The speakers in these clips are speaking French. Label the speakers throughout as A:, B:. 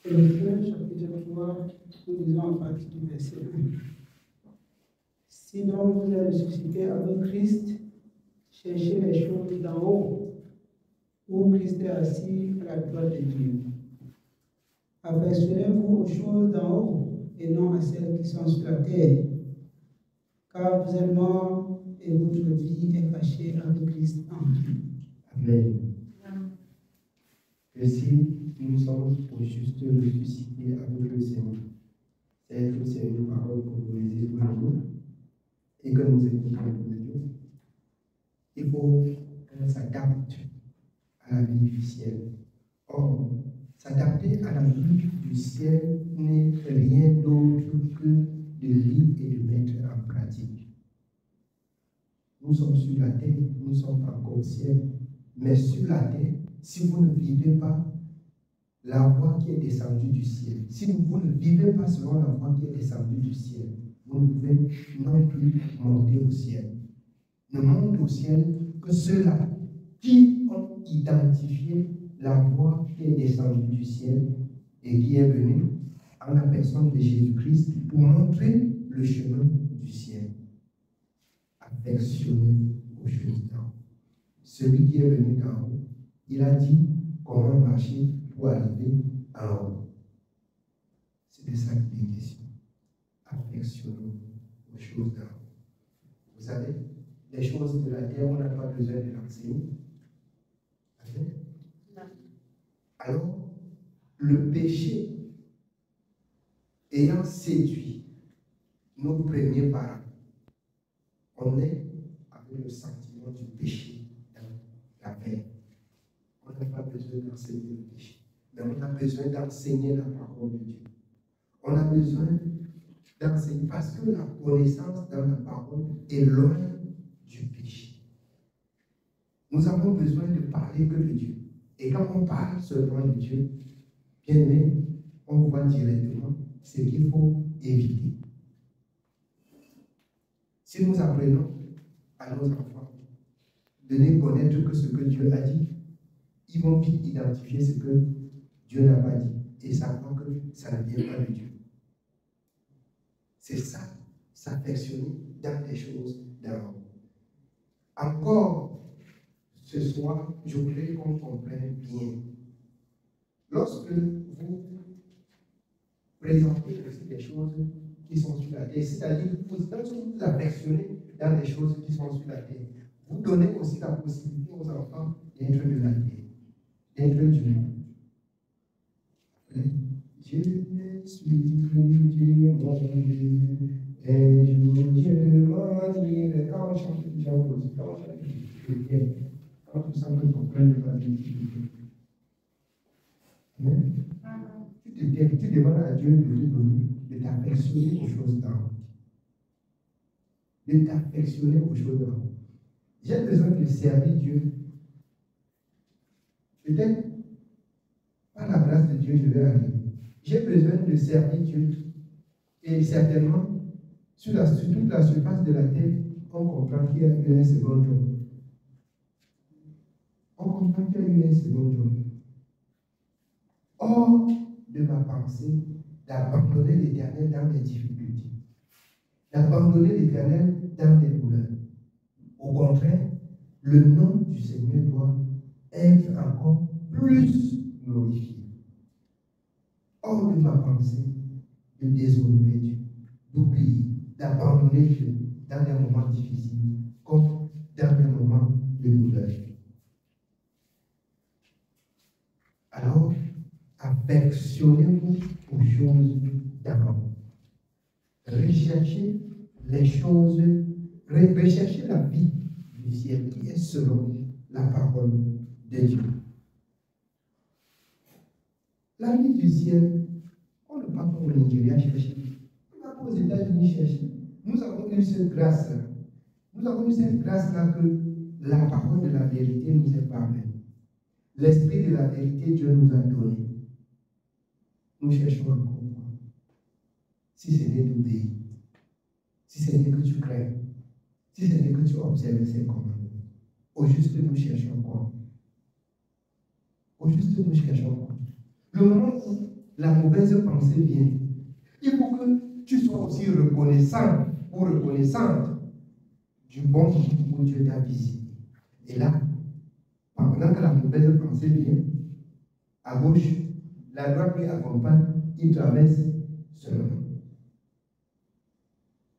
A: Philippiens chapitre 3, nous lisons à partir du verset 1. Sinon vous êtes ressuscité avec Christ, cherchez les choses d'en haut, où Christ est assis à la droite de Dieu. Affectionnez-vous aux choses d'en haut et non à celles qui sont sur la terre, car vous êtes morts et votre vie est cachée avec Christ en Dieu.
B: Amen. Que si nous sommes au juste ressuscités avec le Seigneur, c'est une parole que vous lisez tous les jours et que nous écoutons tous les jours. Il faut qu'on s'adapte à la vie du ciel. Or, s'adapter à la vie du ciel n'est rien d'autre que de lire et de mettre en pratique. Nous sommes sur la terre, nous ne sommes pas encore au ciel. Mais sur la terre, si vous ne vivez pas la voie qui est descendue du ciel, si vous ne vivez pas selon la voie qui est descendue du ciel, vous ne pouvez non plus monter au ciel. Ne montent au ciel que ceux-là qui ont identifié la voie qui est descendue du ciel et qui est venue en la personne de Jésus-Christ pour montrer le chemin du ciel. Affectionnez aux choses d'en haut. Celui qui est venu d'en haut, il a dit comment marcher pour arriver en haut. C'est de ça qu'il est question. Affectionnez aux choses d'en haut. Vous savez, les choses de la terre, on n'a pas besoin de l'enseigner. Alors, le péché ayant séduit nos premiers parents, on est avec le sentiment du péché dans la veine. On n'a pas besoin d'enseigner le péché, mais on a besoin d'enseigner la parole de Dieu. On a besoin d'enseigner parce que la connaissance dans la parole est loin du péché. Nous avons besoin de parler que de Dieu. Et quand on parle seulement de Dieu, bien aimé, on voit directement ce qu'il faut éviter. Si nous apprenons à nos enfants de ne connaître que ce que Dieu a dit, ils vont vite identifier ce que Dieu n'a pas dit et savoir que ça ne vient pas de Dieu. C'est ça, s'affectionner dans les choses d'en haut. Encore ce soir, je voudrais qu'on comprenne bien. Lorsque vous présentez aussi des choses qui sont sur la terre, c'est-à-dire que vous vous affectionnez dans les choses qui sont sur la terre, vous donnez aussi la possibilité aux enfants d'être de la terre, d'être du monde. Dieu suis Dieu, mon Dieu, et Dieu m'a dit, quand on chante déjà aussi, quand on chante, quand tu sens que ton cœur n'est pas bien, Amen. Tu demandes à Dieu de te donner, de t'affectionner aux choses d'en haut. De t'affectionner aux choses d'en haut. J'ai besoin de servir Dieu. Peut-être, par la grâce de Dieu, je vais arriver. J'ai besoin de servir Dieu. Et certainement, sur toute la surface de la terre, on comprend qu'il y a eu un second job. On comprend qu'il y a eu un second job. Hors de ma pensée, d'abandonner l'Éternel dans les difficultés, d'abandonner l'Éternel dans les douleurs. Au contraire, le nom du Seigneur doit être encore plus glorifié. Hors de ma pensée, de déshonorer Dieu, d'oublier, d'abandonner Dieu dans des moments difficiles, comme dans des moments de douleur. Alors, affectionnez-vous aux choses d'en haut. Recherchez les choses, recherchez la vie du ciel qui est selon la parole de Dieu. La vie du ciel, on ne va pas au Nigeria chercher, on ne va pas aux États-Unis chercher. Nous avons eu cette grâce-là. Nous avons eu cette grâce-là que la parole de la vérité nous est parvenue. L'esprit de la vérité, Dieu nous a donné. Nous cherchons encore quoi? Si ce n'est d'obéir, si ce n'est que tu crains, si ce n'est que tu observes ses commandements, au juste nous cherchons quoi? Au juste nous cherchons quoi? Le moment où la mauvaise pensée vient, il faut que tu sois aussi reconnaissant ou reconnaissante du bon où Dieu t'a visité. Et là, pendant que la mauvaise pensée vient, à gauche, la droite lui accompagne, il traverse seulement.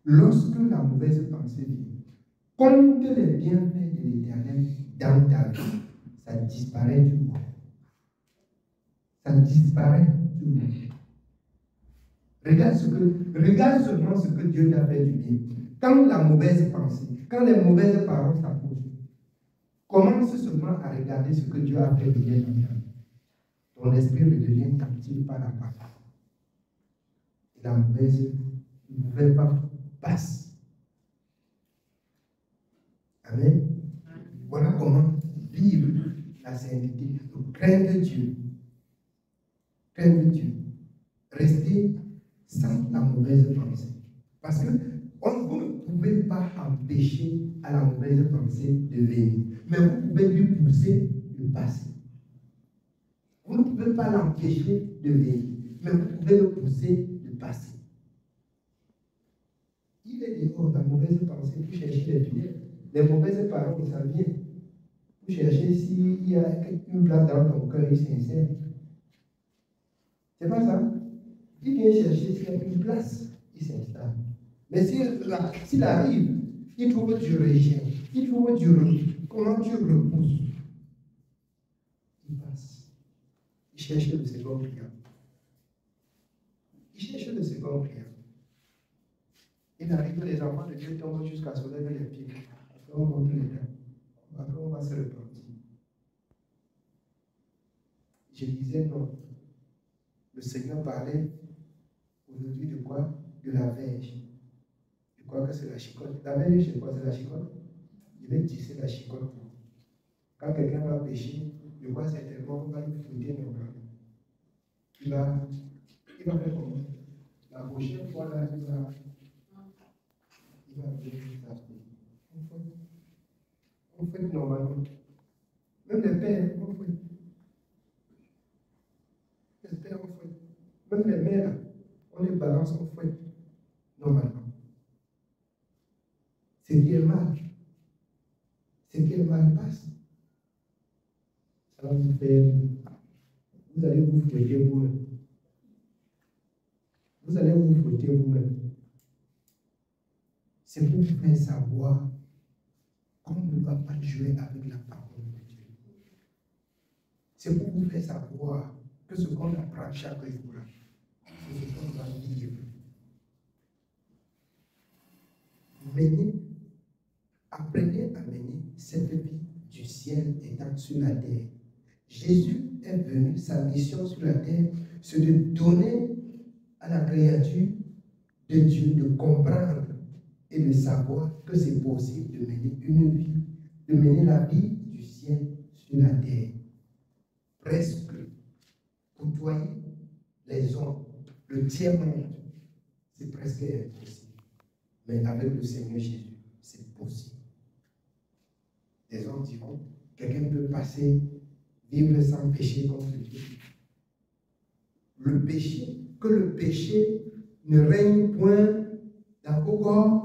B: Lorsque la mauvaise pensée vient, compte les bienfaits de l'Éternel dans ta vie, ça disparaît du monde. Ça disparaît du monde. Regarde seulement ce que Dieu t'a fait du bien. Quand la mauvaise pensée, quand les mauvaises paroles s'approchent, commence seulement à regarder ce que Dieu a fait de bien dans ta vie. Ton esprit redevient captif par la parole. Et la mauvaise part passe. Amen. Voilà comment vivre la sainteté. Donc, craindre Dieu. Craindre Dieu. Rester sans la mauvaise pensée. Parce que vous ne pouvez pas empêcher à la mauvaise pensée de venir. Mais vous pouvez lui pousser de passer. Vous ne pouvez pas l'empêcher de venir. Mais vous pouvez le pousser de passer. Il est dehors, la mauvaise pensée, pour chercher les filets. Les mauvaises paroles, ça vient. Pour chercher s'il y a une place dans ton cœur, il s'insère. C'est pas ça. Il vient chercher s'il y a une place, il s'installe. Mais s'il arrive, il trouve du rejet, il trouve du refus. Comment tu repousses? Il passe. Il cherche le second client. Il cherche le second client. Il arrive, les enfants de Dieu tombent jusqu'à se lever les pieds. Après, on monte les dents. Après, on va se repentir. Je disais non. Le Seigneur parlait aujourd'hui de quoi? De la verge. Je crois que c'est la chicotte. La verge, c'est quoi? C'est la chicotte. Je vais tisser la chicotte. Quand quelqu'un va pécher, je crois certainement qu'on va lui fouetter normalement. Il va faire comment? La prochaine fois, là, il va on fait normalement. Même les pères, on fait. Les pères, on fait. Même les mères, on les balance, on fait. Normalement. Ce qui est mal, passe. Ça va vous faire. Vous allez vous fouetter vous-même. Vous allez vous fouetter vous-même. C'est pour vous faire savoir qu'on ne doit pas jouer avec la parole de Dieu. C'est pour vous faire savoir que ce qu'on apprend chaque jour, c'est ce qu'on doit vivre. Apprenez à mener cette vie du ciel étant sur la terre. Jésus est venu, sa mission sur la terre, c'est de donner à la créature de Dieu de comprendre et de savoir que c'est possible de mener une vie, de mener la vie du ciel sur la terre. Presque côtoyer les hommes, le tiers-monde, c'est presque impossible. Mais avec le Seigneur Jésus, c'est possible. Les hommes diront, quelqu'un peut passer, vivre sans péché contre Dieu. Le péché, que le péché ne règne point dans vos corps.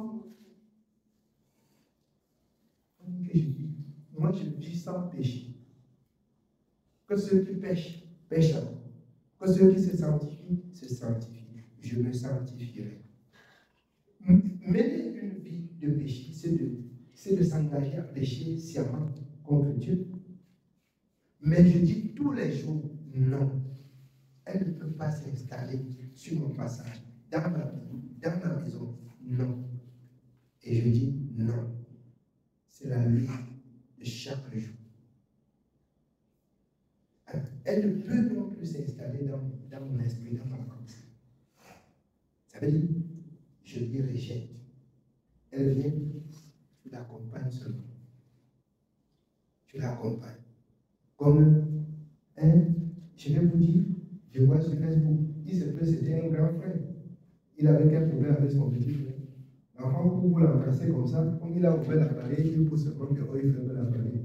B: Moi, je vis sans péché. Que ceux qui pêchent, pêchent encore. Que ceux qui se sanctifient, se sanctifient. Je me sanctifierai. Mener une vie de péché, c'est de s'engager à pécher sciemment contre Dieu. Mais je dis tous les jours, non. Elle ne peut pas s'installer sur mon passage, dans ma vie, dans ma maison. Non. Et je dis non. C'est la lutte de chaque jour. Elle ne peut non plus s'installer dans mon esprit, dans ma pensée. Ça veut dire, je lui rejette. Elle vient, je l'accompagne seulement. Je l'accompagne. Comme, je vais vous dire, je vois sur Facebook, il se peut c'était un grand frère. Il avait un problème avec son petit frère. L'enfant, pour vous l'embrasser comme ça, comme il a ouvert la barrière, il pousse comme que il ferme la barrière.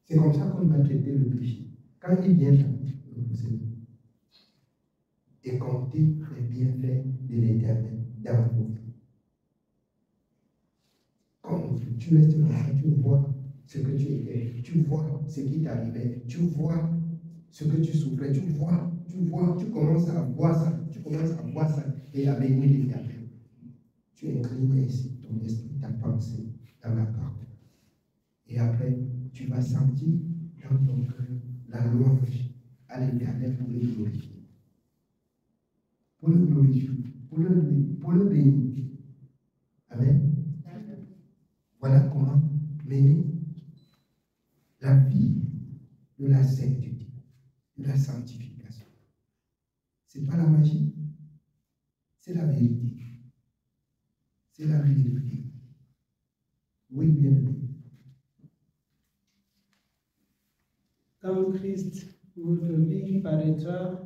B: C'est comme ça qu'on va traiter le péché. Quand il vient là, c'est compter les bienfaits de l'Éternel dans vos vies. Quand tu restes comme ça, tu vois ce que tu étais, tu vois ce qui t'arrivait, tu vois ce que tu souffrais, tu commences à voir ça, et à bénir l'Éternel. Tu inclines ainsi ton esprit, ta pensée dans la parole. Et après, tu vas sentir dans ton cœur la louange à l'Éternel pour le glorifier. Pour le glorifier, pour le bénir. Amen. Voilà comment mener la vie de la sainteté, de la sanctification. Ce n'est pas la magie, c'est la vérité. C'est la vérité. Oui, bien aimé.
A: Quand Christ, votre vie, paraîtra,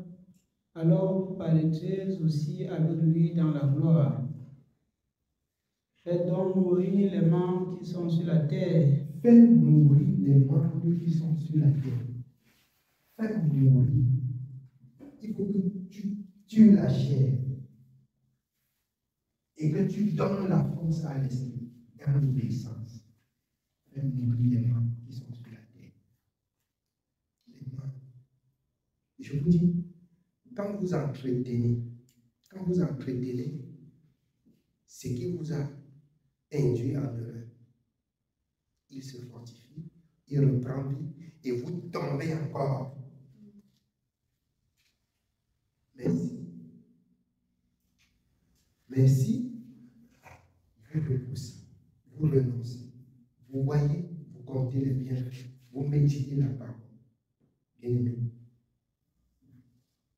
A: alors vous paraîtrez aussi avec lui dans la gloire. Faites donc mourir les membres qui sont sur la terre.
B: Faites mourir les membres qui sont sur la terre. Faites mourir. Il faut que tu tues la chair et que tu donnes la force à l'esprit dans l'obéissance. Faites mourir les membres qui sont sur la terre. Les membres. Et je vous dis, quand vous entretenez ce qui vous a induit en erreur, il se fortifie, il reprend vie et vous tombez encore. Mais si vous repoussez, vous renoncez, vous voyez, vous comptez les bienfaits, vous méditez la parole, bien aimé,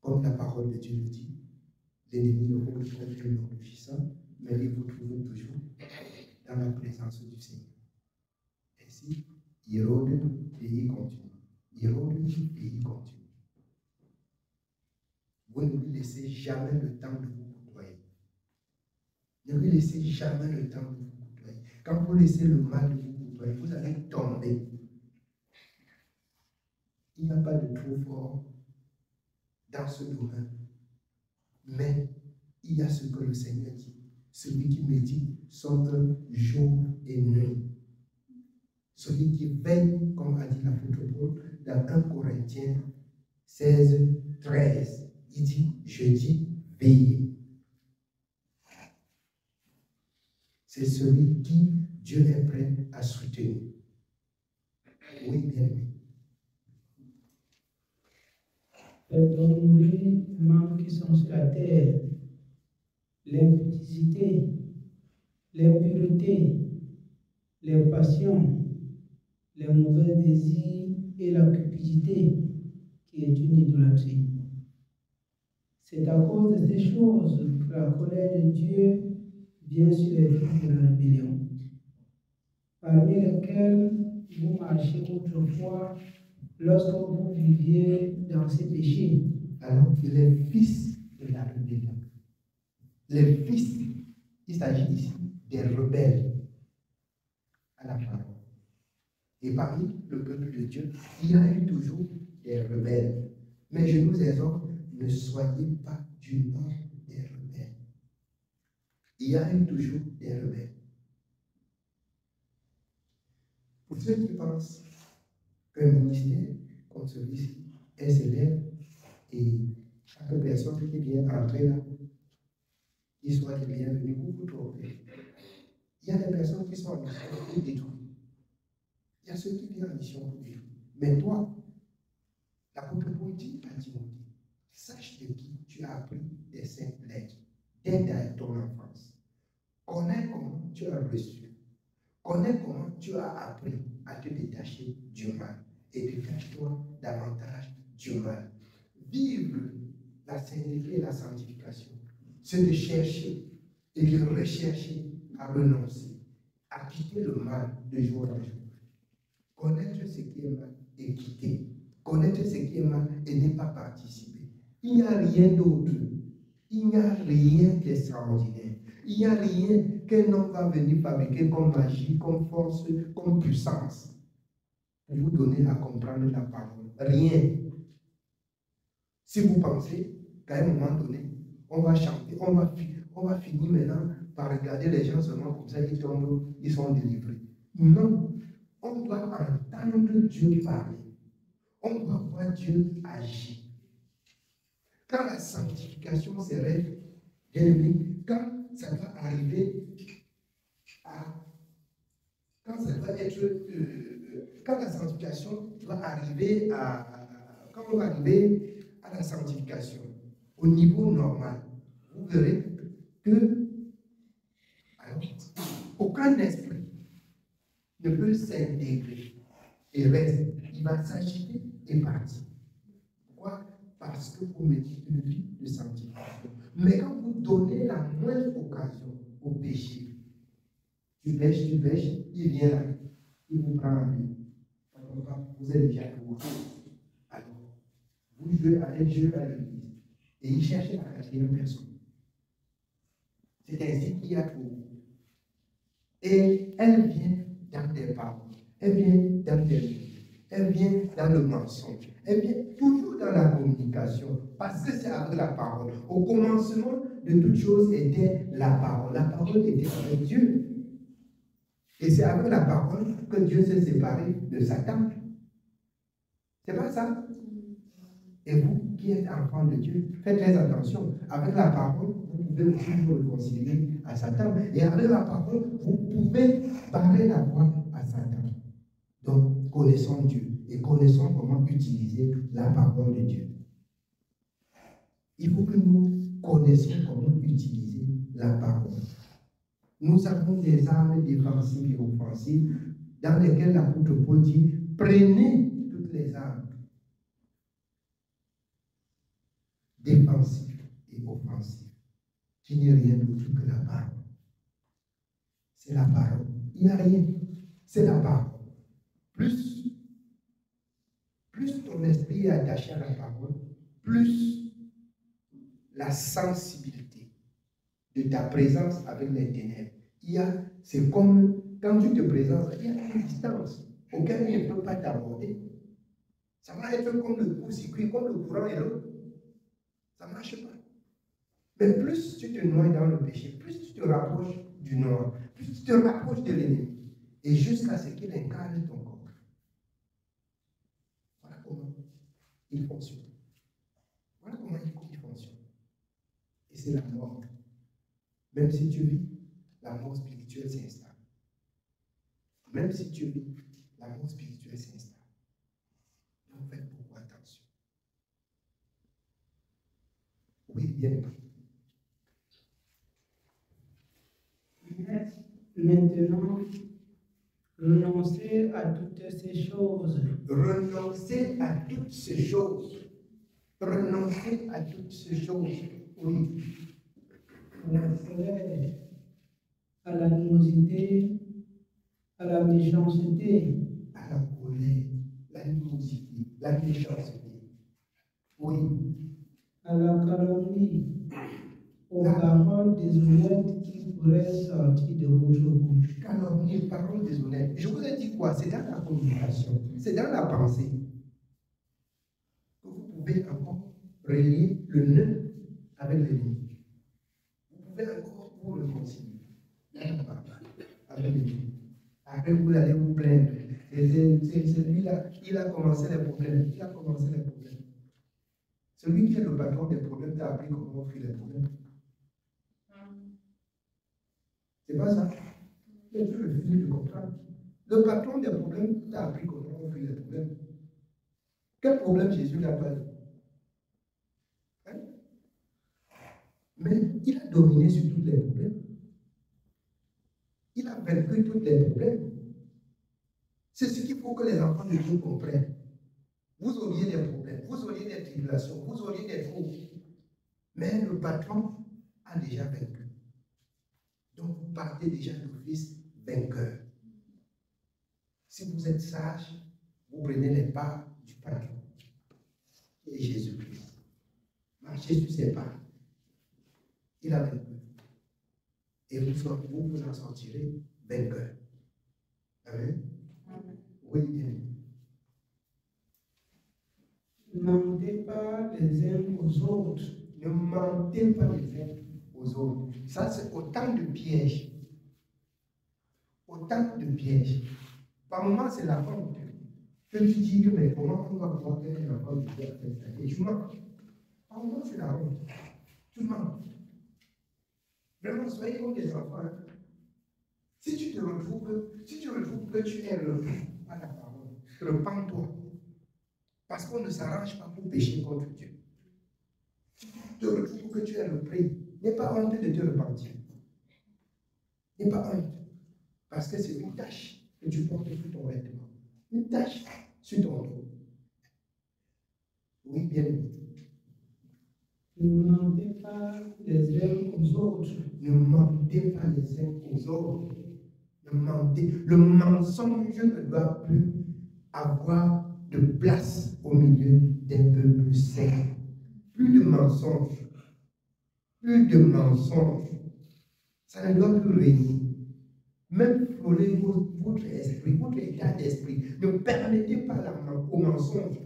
B: comme la parole de Dieu le dit, l'ennemi ne vous trouve que l'enrichissant, mais il vous trouve toujours dans la présence du Seigneur. Ainsi, il rôde et il continue. Il rôde et il continue. Vous ne lui laissez jamais le temps de vous côtoyer. Ne lui laissez jamais le temps de vous côtoyer. Quand vous laissez le mal de vous côtoyer, vous allez tomber. Il n'y a pas de trop fort dans ce domaine. Mais il y a ce que le Seigneur dit. Celui qui médite son œuvre jour et nuit. Celui qui veille, comme a dit l'apôtre Paul, dans 1 Corinthiens 16, 13. Il dit, je dis, veillez. C'est celui qui Dieu est prêt à soutenir. Oui, bien aimé.
A: Faites donc mourir les membres qui sont sur la terre, l'impudicité, l'impureté, les passions, les mauvais désirs et la cupidité, qui est une idolâtrie. C'est à cause de ces choses que la colère de Dieu vient sur les fils de la rébellion, parmi lesquels vous marchiez autrefois lorsque vous viviez dans ces péchés.
B: Alors, les fils de la rébellion. Les fils, il s'agit ici des rebelles à la parole. Et parmi le peuple de Dieu, il y a eu toujours des rebelles. Mais je nous exhorte, ne soyez pas du nombre des rebelles. Il y a eu toujours des rebelles. Pour ceux qui pensent qu'un ministère comme celui-ci est célèbre et chaque personne qui vient entrer là, qu'il soit les bienvenus, vous vous trompez. Il y a des personnes qui sont en mission pour détruire. Il y a ceux qui viennent en mission pour détruire. Mais toi, l'apôtre Paul dit à Timothée, sache de qui tu as appris des saintes lettres dès ton enfance. Connais comment tu as reçu. Connais comment tu as appris à te détacher du mal. Et détache-toi davantage du mal. Vivre la sainteté et la sanctification, c'est de chercher et de rechercher à renoncer, à quitter le mal de jour en jour. Connaître ce qui est mal et quitter. Connaître ce qui est mal et ne pas participer. Il n'y a rien d'autre. Il n'y a rien d'extraordinaire. Il n'y a rien qu'un homme va venir fabriquer comme magie, comme force, comme puissance pour vous donner à comprendre la parole. Rien. Si vous pensez qu'à un moment donné, on va chanter, on va finir maintenant par regarder les gens seulement comme ça, ils tombent, ils sont délivrés. Non, on doit entendre Dieu parler. On doit voir Dieu agir. Quand la sanctification serait bien, quand ça va arriver quand ça va être, quand la sanctification va arriver quand on va arriver à la sanctification au niveau normal, vous verrez que alors, aucun esprit ne peut s'intégrer et reste. Il va s'agiter et partir. Pourquoi? Parce que vous mettez une vie de sanctification. Mais quand vous donnez la moindre occasion au péché, tu pêches, il vient là, il vous prend en vie. Vous êtes déjà pour vous. Alors, vous jouez avec Dieu à l'église et il cherche la quatrième personne. C'est ainsi qu'il y a pour vous. Et elle vient dans des paroles, elle vient dans des livres, elle vient dans le mensonge, elle vient toujours dans la communication, parce que c'est avec la parole. Au commencement de toute chose était la parole. La parole était avec Dieu. Et c'est avec la parole que Dieu s'est séparé de Satan. C'est pas ça? Et vous qui êtes enfants de Dieu, faites très attention. Avec la parole, vous pouvez aussi vous réconcilier à Satan. Et avec la parole, vous pouvez barrer la voie à Satan. Donc, connaissons Dieu et connaissons comment utiliser la parole de Dieu. Il faut que nous connaissions comment utiliser la parole. Nous avons des armes défensives et offensives dans lesquelles l'apôtre Paul dit « Prenez toutes les armes défensives et offensives, qui n'est rien d'autre que la parole. » C'est la parole. Il n'y a rien. C'est la parole. Plus ton esprit est attaché à la parole, plus la sensibilité de ta présence avec les ténèbres. C'est comme quand tu te présentes, il y a une distance auquel il ne peut pas t'aborder. Ça va être comme le court-circuit, comme le courant et l'eau. Ça ne marche pas. Mais plus tu te noies dans le péché, plus tu te rapproches du noir, plus tu te rapproches de l'ennemi. Et jusqu'à ce qu'il incarne ton corps. Voilà comment il fonctionne. Voilà comment il fonctionne. Et c'est la mort. Même si tu vis, la mort spirituelle s'installe. Même si tu vis, la mort spirituelle s'installe. Donc faites beaucoup attention. Oui, bien.
A: Maintenant, renoncez à toutes ces choses.
B: Renoncez à toutes ces choses. Renoncez à toutes ces choses. Oui.
A: À la colère, à l'animosité, à la méchanceté.
B: À la colère, l'animosité, la méchanceté. Oui.
A: À la calomnie, aux paroles déshonnêtes qui pourraient sortir de votre bouche.
B: Calomnie, paroles déshonnêtes. Je vous ai dit quoi? C'est dans la communication, c'est dans la pensée que vous pouvez encore relier le nœud avec l'ennemi. Vous pouvez encore vous réconcilier avec l'ennemi. Après, vous allez vous plaindre. Et c'est lui-là, il a commencé les problèmes. Il a commencé les problèmes. Celui qui est le patron des problèmes t'a appris comment fuir les problèmes. C'est pas ça. Mais tu refuses de comprendre. Le patron des problèmes t'a appris comment fuir les problèmes. Quel problème Jésus n'a pas eu? Hein? Mais il a dominé sur tous les problèmes. Il a vaincu tous les problèmes. C'est ce qu'il faut que les enfants de Dieu comprennent. Vous auriez des problèmes, vous auriez des tribulations, vous auriez des troubles. Mais le patron a déjà vaincu. Donc vous partez déjà d'office vainqueur. Si vous êtes sage, vous prenez les pas du patron, qui est Jésus-Christ. Marchez sur ses pas. Il a vaincu. Et vous en sortirez vainqueur. Amen. Oui, bien.
A: Ne mentez pas les uns aux autres.
B: Ne mentez pas les uns aux autres. Ça, c'est autant de pièges. Autant de pièges. Par moments, c'est la honte. Que tu dis que, mais comment on va pouvoir faire un enfant de Dieu avec ça? Et tu mens. Par moments, c'est la honte. Tu mens. Vraiment, soyez comme des enfants. Hein. Si tu retrouves que tu es repris à la parole, repens-toi. Parce qu'on ne s'arrange pas pour pécher contre Dieu. Si tu te retrouves que tu es repris, n'aie pas honte de te repentir. N'aie pas honte. Parce que c'est une tâche que tu portes sur ton vêtement. Une tâche sur ton dos. Oui, bien.
A: Ne mentez pas les uns aux autres.
B: Ne mentez pas les uns aux autres. Ne mentez. Le mensonge ne doit plus avoir de place au milieu des peuples saints. Plus de mensonges. Plus de mensonges. Ça ne doit plus régner. Même frôler votre esprit, votre état d'esprit. Ne permettez pas au mensonge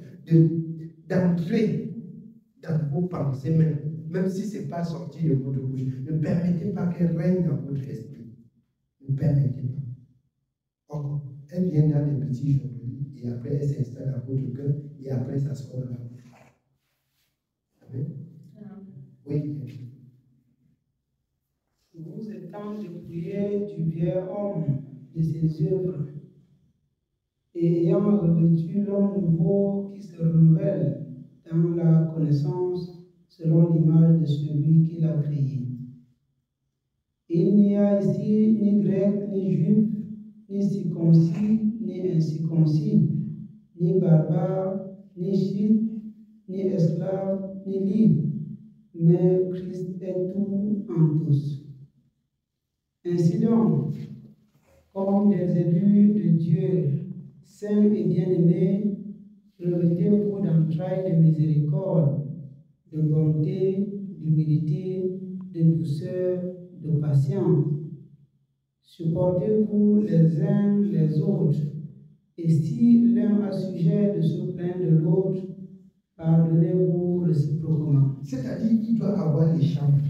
B: d'entrer dans vos pensées, même si ce n'est pas sorti de votre bouche. Ne permettez pas qu'elle règne dans votre esprit. Ne permettez pas. Or, elle vient dans des petits jongleurs et après elle s'installe dans votre cœur et après ça sort dans la bouche. Amen. Oui.
A: Vous étant dépouillés du vieux homme, de ses œuvres, et ayant revêtu l'homme nouveau qui se renouvelle dans la connaissance selon l'image de celui qui l'a créé. Il n'y a ici ni grec, ni juif, ni circoncis, ni incirconcis, ni barbare, ni scythe, ni esclave, ni libre, mais Christ est tout en tous. Ainsi donc, comme des élus de Dieu, saints et bien-aimés, revêtez-vous d'entrailles de miséricorde, de bonté, d'humilité, de douceur, de patience. Supportez-vous les uns les autres, et si l'un a sujet de se plaindre de l'autre, pardonnez-vous réciproquement.
B: C'est-à-dire qu'il doit avoir l'échange.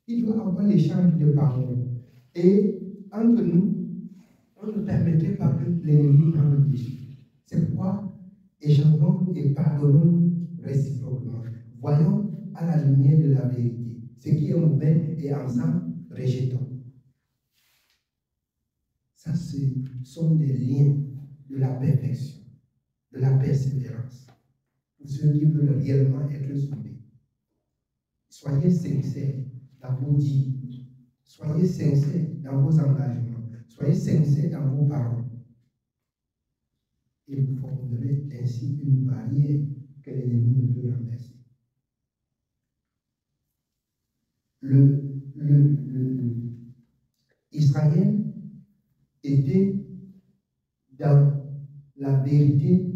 B: Il doit avoir l'échange de paroles. Et entre nous, on ne permettrait pas que l'ennemi prenne le dessus. C'est pourquoi échangeons et pardonnons réciproquement. Voyons à la lumière de la vérité ce qui est mauvais et ensemble rejetons. Ça, ce sont des liens de la perfection, de la persévérance. Pour ceux qui veulent réellement être sauvés. Soyez sincères dans vos dires. Soyez sincères dans vos engagements. Soyez sincères dans vos paroles. Et vous formerez ainsi une barrière que l'ennemi ne peut renverser. Israël était dans la vérité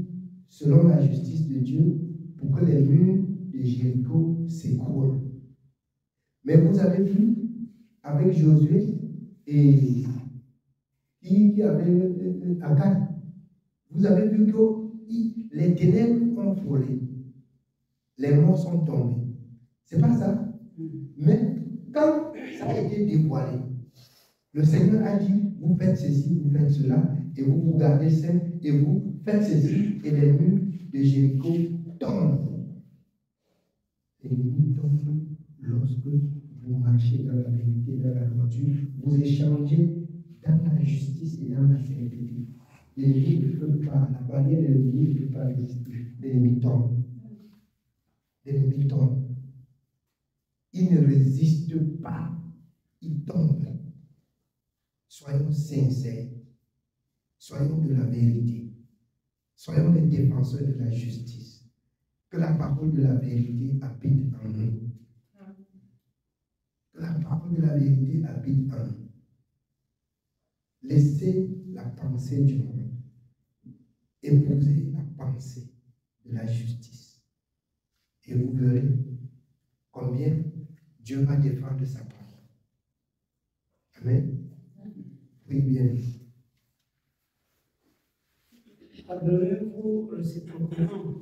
B: selon la justice de Dieu pour que les murs de Jéricho s'écroulent. Mais vous avez vu avec Josué et qui avait Akan, vous avez vu que les ténèbres ont frôlé, les morts sont tombés. C'est pas ça? Mais quand ça a été dévoilé, le Seigneur a dit, vous faites ceci, vous faites cela, et vous vous gardez saint, et vous faites ceci, et les murs de Jéricho tombent. Les murs tombent lorsque vous marchez dans la vérité, dans la droiture, vous échangez dans la justice et dans la sainteté. L'ennemi ne peut pas, la barrière de l'ennemi ne peut pas exister. L'ennemi tombe. L'ennemi tombe. Il ne résiste pas. Il tombe. Soyons sincères. Soyons de la vérité. Soyons les défenseurs de la justice. Que la parole de la vérité habite en nous. Que la parole de la vérité habite en nous. Laissez la pensée du monde épouser la pensée de la justice. Et vous verrez combien Dieu va défendre sa parole. Amen. Oui, bien.
A: Pardonnez-vous réciproquement,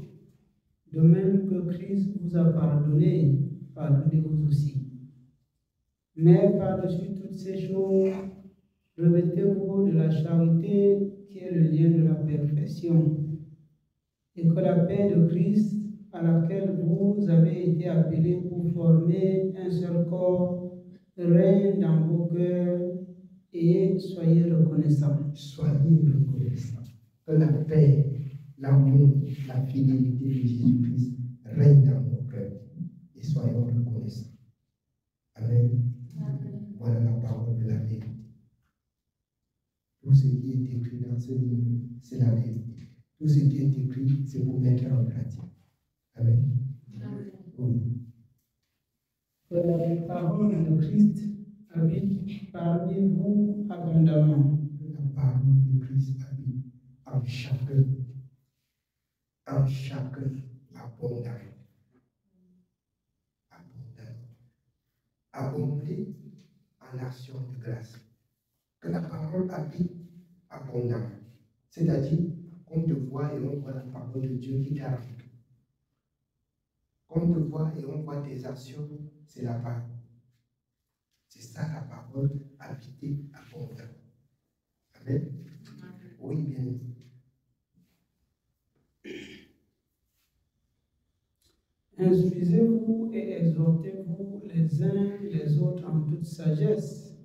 A: de même que Christ vous a pardonné. pardonnez-vous aussi. Mais par-dessus toutes ces choses, revêtez-vous de la charité qui est le lien de la perfection, et que la paix de Christ, à laquelle vous avez été appelés pour former un seul corps, règne dans vos cœurs et soyez reconnaissants.
B: Soyez reconnaissants. Que la paix, l'amour, la fidélité de Jésus-Christ règne dans nos cœurs et soyons reconnaissants. Amen. Voilà la parole de la vérité. Tout ce qui est écrit dans ce livre, c'est la vérité. Tout ce qui est écrit, c'est pour mettre en pratique. Amen. Oui.
A: Que la parole de Christ habite parmi vous abondamment.
B: Que la parole de Christ habite en chacun abondamment. Abonder en action de grâce. Que la parole habite abondamment. C'est-à-dire qu'on te voit et on voit la parole de Dieu qui t'arrive. Qu'on te voit et on voit tes actions, c'est la parole. C'est ça la parole habiter abondamment. Amen. Oui, bien.
A: Instruisez-vous et exhortez-vous les uns les autres en toute sagesse,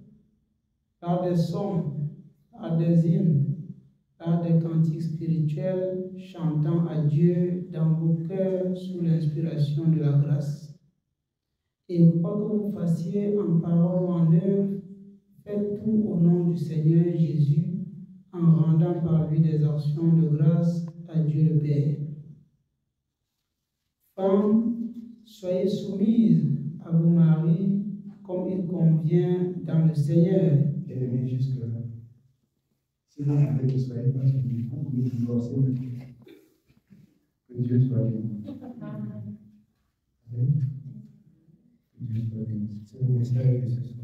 A: par des psaumes, par des hymnes, par des cantiques spirituels, chantant à Dieu dans vos cœurs sous l'inspiration de la grâce. Et quoi que vous fassiez en parole ou en œuvre, faites tout au nom du Seigneur Jésus, en rendant par lui des actions de grâce à Dieu le Père. Femmes, soyez soumises à vos maris comme il convient dans le Seigneur.
B: Bien-aimés, jusque-là. Si vous ne soyez pas soumis, vous pouvez divorcer. Que Dieu soit béni. Amen. Que Dieu soit béni. C'est le message de ce soir.